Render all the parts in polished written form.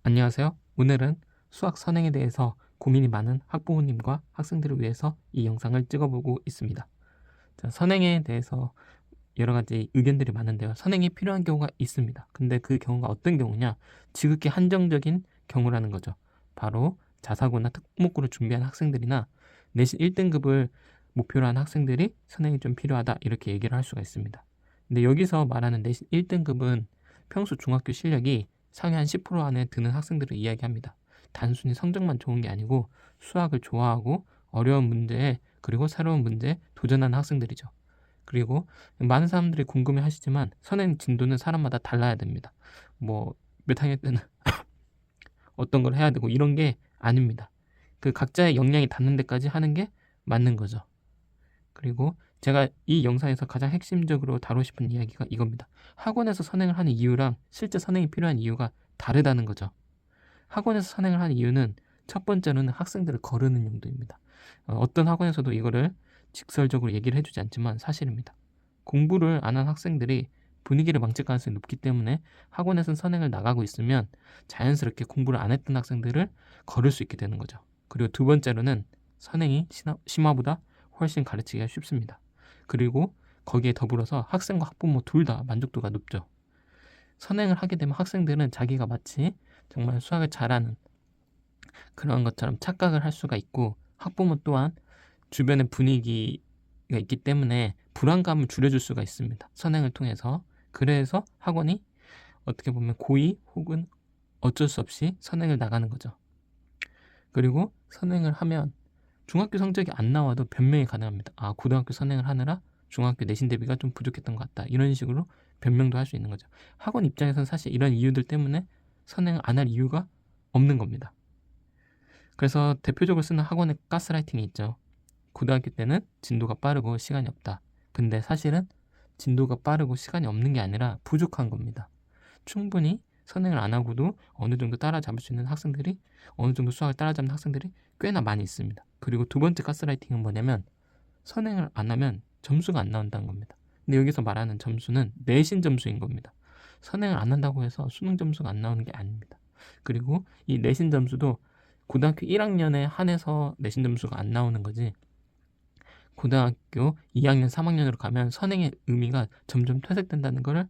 안녕하세요. 오늘은 수학 선행에 대해서 고민이 많은 학부모님과 학생들을 위해서 이 영상을 찍어보고 있습니다. 자, 선행에 대해서 여러 가지 의견들이 많은데요. 선행이 필요한 경우가 있습니다. 근데 그 경우가 어떤 경우냐? 지극히 한정적인 경우라는 거죠. 바로 자사고나 특목고를 준비한 학생들이나 내신 1등급을 목표로 한 학생들이 선행이 좀 필요하다 이렇게 얘기를 할 수가 있습니다. 근데 여기서 말하는 내신 1등급은 평소 중학교 실력이 상위 한 10% 안에 드는 학생들을 이야기합니다. 단순히 성적만 좋은 게 아니고 수학을 좋아하고 어려운 문제에 그리고 새로운 문제에 도전하는 학생들이죠. 그리고 많은 사람들이 궁금해 하시지만 선행 진도는 사람마다 달라야 됩니다. 뭐 몇 학년 때는 어떤 걸 해야 되고 이런 게 아닙니다. 그 각자의 역량이 닿는 데까지 하는 게 맞는 거죠. 그리고 제가 이 영상에서 가장 핵심적으로 다루고 싶은 이야기가 이겁니다. 학원에서 선행을 하는 이유랑 실제 선행이 필요한 이유가 다르다는 거죠. 학원에서 선행을 하는 이유는 첫 번째로는 학생들을 거르는 용도입니다. 어떤 학원에서도 이거를 직설적으로 얘기를 해주지 않지만 사실입니다. 공부를 안 한 학생들이 분위기를 망칠 가능성이 높기 때문에 학원에서는 선행을 나가고 있으면 자연스럽게 공부를 안 했던 학생들을 거를 수 있게 되는 거죠. 그리고 두 번째로는 선행이 심화보다 훨씬 가르치기가 쉽습니다. 그리고 거기에 더불어서 학생과 학부모 둘 다 만족도가 높죠. 선행을 하게 되면 학생들은 자기가 마치 정말 수학을 잘하는 그런 것처럼 착각을 할 수가 있고 학부모 또한 주변의 분위기가 있기 때문에 불안감을 줄여줄 수가 있습니다. 선행을 통해서. 그래서 학원이 어떻게 보면 고의 혹은 어쩔 수 없이 선행을 나가는 거죠. 그리고 선행을 하면 중학교 성적이 안 나와도 변명이 가능합니다. 아, 고등학교 선행을 하느라 중학교 내신 대비가 좀 부족했던 것 같다. 이런 식으로 변명도 할 수 있는 거죠. 학원 입장에서는 사실 이런 이유들 때문에 선행을 안 할 이유가 없는 겁니다. 그래서 대표적으로 쓰는 학원의 가스라이팅이 있죠. 고등학교 때는 진도가 빠르고 시간이 없다. 근데 사실은 진도가 빠르고 시간이 없는 게 아니라 부족한 겁니다. 충분히 선행을 안 하고도 어느 정도 따라잡을 수 있는 학생들이 어느 정도 수학을 따라잡는 학생들이 꽤나 많이 있습니다. 그리고 두 번째 가스라이팅은 뭐냐면 선행을 안 하면 점수가 안 나온다는 겁니다. 근데 여기서 말하는 점수는 내신 점수인 겁니다. 선행을 안 한다고 해서 수능 점수가 안 나오는 게 아닙니다. 그리고 이 내신 점수도 고등학교 1학년에 한해서 내신 점수가 안 나오는 거지 고등학교 2학년, 3학년으로 가면 선행의 의미가 점점 퇴색된다는 것을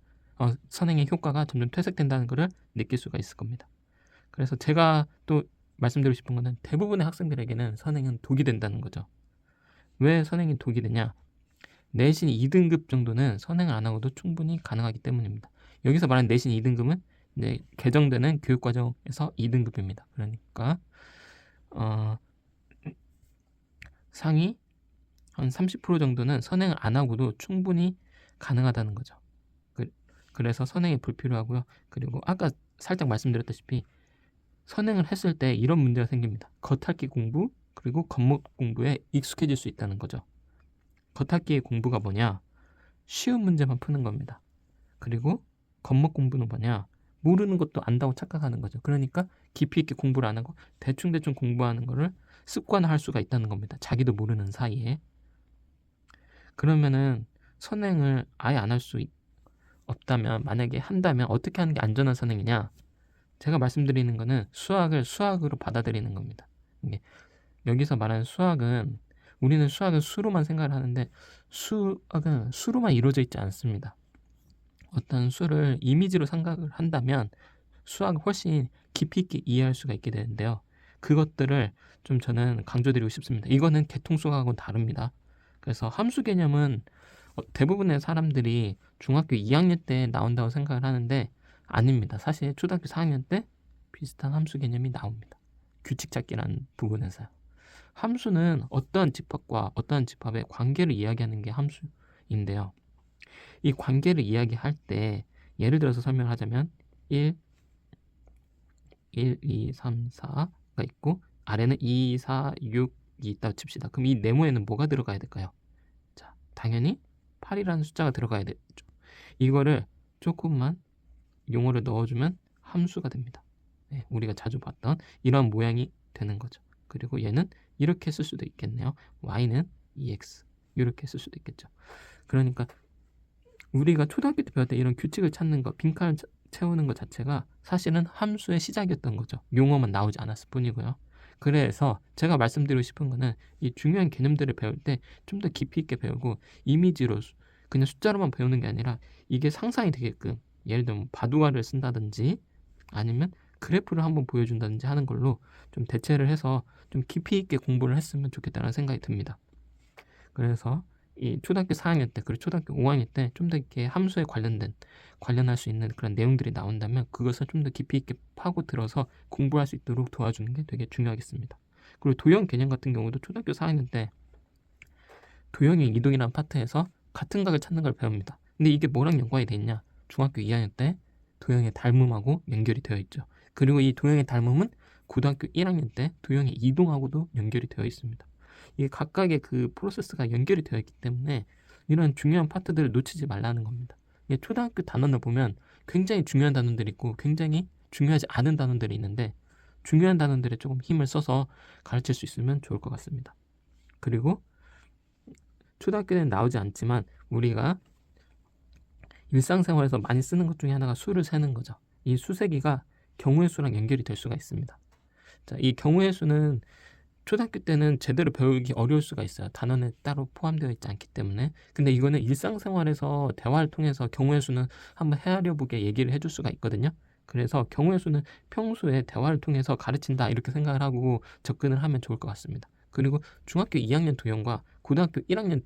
선행의 효과가 점점 퇴색된다는 것을 느낄 수가 있을 겁니다. 그래서 제가 또 말씀드리고 싶은 것은 대부분의 학생들에게는 선행은 독이 된다는 거죠. 왜 선행이 독이 되냐? 내신 2등급 정도는 선행을 안 하고도 충분히 가능하기 때문입니다. 여기서 말하는 내신 2등급은 이제 개정되는 교육과정에서 2등급입니다. 그러니까 상위 한 30% 정도는 선행을 안 하고도 충분히 가능하다는 거죠. 그래서 선행이 불필요하고요. 그리고 아까 살짝 말씀드렸다시피 선행을 했을 때 이런 문제가 생깁니다. 겉핥기 공부 그리고 겉목 공부에 익숙해질 수 있다는 거죠. 겉핥기의 공부가 뭐냐? 쉬운 문제만 푸는 겁니다. 그리고 겉목 공부는 뭐냐? 모르는 것도 안다고 착각하는 거죠. 그러니까 깊이 있게 공부를 안 하고 대충대충 공부하는 거를 습관화할 수가 있다는 겁니다. 자기도 모르는 사이에. 그러면은 선행을 아예 안 할 수 없다면 만약에 한다면 어떻게 하는 게 안전한 선행이냐? 제가 말씀드리는 거는 수학을 수학으로 받아들이는 겁니다. 이게 여기서 말하는 수학은 우리는 수학은 수로만 생각을 하는데 수학은 수로만 이루어져 있지 않습니다. 어떤 수를 이미지로 생각을 한다면 수학을 훨씬 깊이 있게 이해할 수가 있게 되는데요. 그것들을 좀 저는 강조드리고 싶습니다. 이거는 개통수학하고는 다릅니다. 그래서 함수 개념은 대부분의 사람들이 중학교 2학년 때 나온다고 생각을 하는데 아닙니다. 사실 초등학교 4학년 때 비슷한 함수 개념이 나옵니다. 규칙 찾기라는 부분에서요. 함수는 어떠한 집합과 어떠한 집합의 관계를 이야기하는 게 함수인데요. 이 관계를 이야기할 때 예를 들어서 설명을 하자면 1, 2, 3, 4가 있고 아래는 2, 4, 6이 있다고 칩시다. 그럼 이 네모에는 뭐가 들어가야 될까요? 자, 당연히 8이라는 숫자가 들어가야 되죠. 이거를 조금만 용어를 넣어주면 함수가 됩니다. 네, 우리가 자주 봤던 이런 모양이 되는 거죠. 그리고 얘는 이렇게 쓸 수도 있겠네요. y는 2x 이렇게 쓸 수도 있겠죠. 그러니까 우리가 초등학교 때 배울 때 이런 규칙을 찾는 거, 빈칸을 채우는 것 자체가 사실은 함수의 시작이었던 거죠. 용어만 나오지 않았을 뿐이고요. 그래서 제가 말씀드리고 싶은 거는 이 중요한 개념들을 배울 때 좀 더 깊이 있게 배우고 이미지로 그냥 숫자로만 배우는 게 아니라 이게 상상이 되게끔 예를 들면 바둑알을 쓴다든지 아니면 그래프를 한번 보여준다든지 하는 걸로 좀 대체를 해서 좀 깊이 있게 공부를 했으면 좋겠다는 생각이 듭니다. 그래서 이 초등학교 4학년 때 그리고 초등학교 5학년 때 좀 더 이렇게 함수에 관련할 수 있는 그런 내용들이 나온다면 그것을 좀 더 깊이 있게 파고들어서 공부할 수 있도록 도와주는 게 되게 중요하겠습니다. 그리고 도형 개념 같은 경우도 초등학교 4학년 때 도형의 이동이라는 파트에서 같은 각을 찾는 걸 배웁니다. 근데 이게 뭐랑 연관이 돼 있냐? 중학교 2학년 때 도형의 닮음하고 연결이 되어 있죠. 그리고 이 도형의 닮음은 고등학교 1학년 때 도형의 이동하고도 연결이 되어 있습니다. 이게 각각의 그 프로세스가 연결이 되어 있기 때문에 이런 중요한 파트들을 놓치지 말라는 겁니다. 이게 초등학교 단원을 보면 굉장히 중요한 단원들이 있고 굉장히 중요하지 않은 단원들이 있는데 중요한 단원들에 조금 힘을 써서 가르칠 수 있으면 좋을 것 같습니다. 그리고 초등학교 때는 나오지 않지만 우리가 일상생활에서 많이 쓰는 것 중에 하나가 수를 세는 거죠. 이 수세기가 경우의 수랑 연결이 될 수가 있습니다. 자, 이 경우의 수는 초등학교 때는 제대로 배우기 어려울 수가 있어요. 단원에 따로 포함되어 있지 않기 때문에. 근데 이거는 일상생활에서 대화를 통해서 경우의 수는 한번 헤아려보게 얘기를 해줄 수가 있거든요. 그래서 경우의 수는 평소에 대화를 통해서 가르친다 이렇게 생각을 하고 접근을 하면 좋을 것 같습니다. 그리고 중학교 2학년 도형과 고등학교 1학년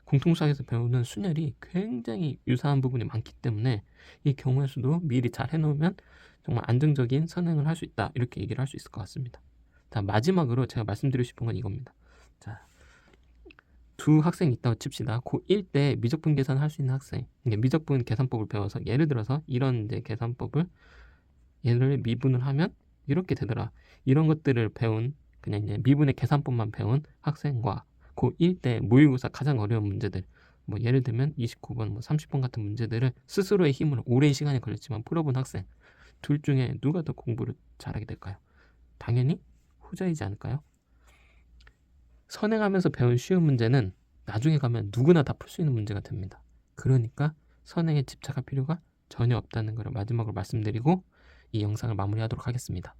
공통수학에서 배우는 순열이 굉장히 유사한 부분이 많기 때문에 이 경우의 수도 미리 잘 해놓으면 정말 안정적인 선행을 할 수 있다 이렇게 얘기를 할 수 있을 것 같습니다. 자, 마지막으로 제가 말씀드리고 싶은 건 이겁니다. 자, 두 학생이 있다고 칩시다. 고1 때 미적분 계산을 할 수 있는 학생. 미적분 계산법을 배워서 예를 들어서 이런 이제 계산법을 얘를 미분을 하면 이렇게 되더라. 이런 것들을 배운 그냥 이제 미분의 계산법만 배운 학생과 고1 때 모의고사 가장 어려운 문제들 뭐 예를 들면 29번, 뭐 30번 같은 문제들을 스스로의 힘으로 오랜 시간이 걸렸지만 풀어본 학생 둘 중에 누가 더 공부를 잘하게 될까요? 당연히 후자이지 않을까요? 선행하면서 배운 쉬운 문제는 나중에 가면 누구나 다 풀 수 있는 문제가 됩니다. 그러니까 선행에 집착할 필요가 전혀 없다는 것을 마지막으로 말씀드리고 이 영상을 마무리하도록 하겠습니다.